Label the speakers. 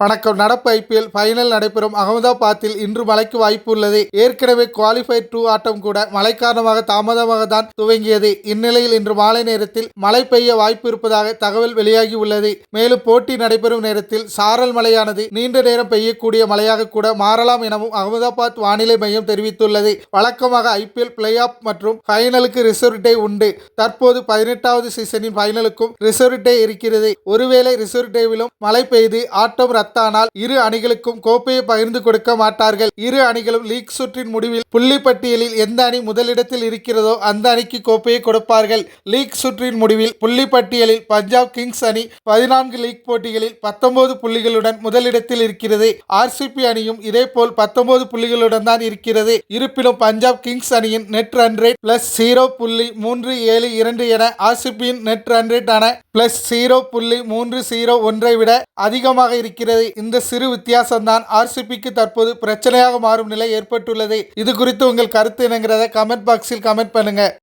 Speaker 1: வணக்கம். நடப்பு IPL final நடைபெறும் அகமதாபாத்தில் இன்று மழைக்கு வாய்ப்பு உள்ளது. ஏற்கனவே குவாலிஃபயர் 2 ஆட்டம் கூட மழை காரணமாக தாமதமாக தான் துவங்கியது. இந்நிலையில் இன்று மாலை நேரத்தில் மழை பெய்ய வாய்ப்பு இருப்பதாக தகவல் வெளியாகி உள்ளது. மேலும் போட்டி நடைபெறும் நேரத்தில் சாரல் மழையானது நீண்ட நேரம் பெய்யக்கூடிய மழையாக கூட மாறலாம் எனவும் அகமதாபாத் வானிலை மையம் தெரிவித்துள்ளது. வழக்கமாக ஐபிஎல் பிளே ஆஃப் மற்றும் ஃபைனலுக்கு ரிசர்வ் டே உண்டு. தற்போது 18வது சீசனின் ஃபைனலுக்கும் ரிசர்வ் டே இருக்கிறது. ஒருவேளை ரிசர்வ் டேவிலும் மழை பெய்து ஆட்டம் ரத்தானால் இரு அணிகளுக்கும் கோப்பையை பகிர்ந்து கொடுக்க மாட்டார்கள். இரு அணிகளும் லீக் சுற்றின் முடிவில் புள்ளி பட்டியலில் எந்த அணி முதலிடத்தில் இருக்கிறதோ அந்த அணிக்கு கோப்பையை கொடுப்பார்கள். லீக் சுற்றின் முடிவில் புள்ளி பட்டியலில் பஞ்சாப் கிங்ஸ் அணி 14 லீக் போட்டிகளில் 19 புள்ளிகளுடன் முதலிடத்தில் இருக்கிறது. ஆர்சிபி அணியும் இதேபோல் 19 புள்ளிகளுடன் தான் இருக்கிறது. இருப்பினும் பஞ்சாப் கிங்ஸ் அணியின் நெட் ரன் ரேட் +0.372 என ஆர்சிபியின் நெட் ரன் ரேட் ஆன +0.301 விட அதிகமாக இருக்கிறது. இந்த சிறு வித்தியாசம்தான் ஆர்சிபிக்கு தற்போது பிரச்சனையாக மாறும் நிலை ஏற்பட்டுள்ளது. இது குறித்து உங்கள் கருத்து என்னங்கிறத கமெண்ட் பாக்ஸில் கமெண்ட் பண்ணுங்க.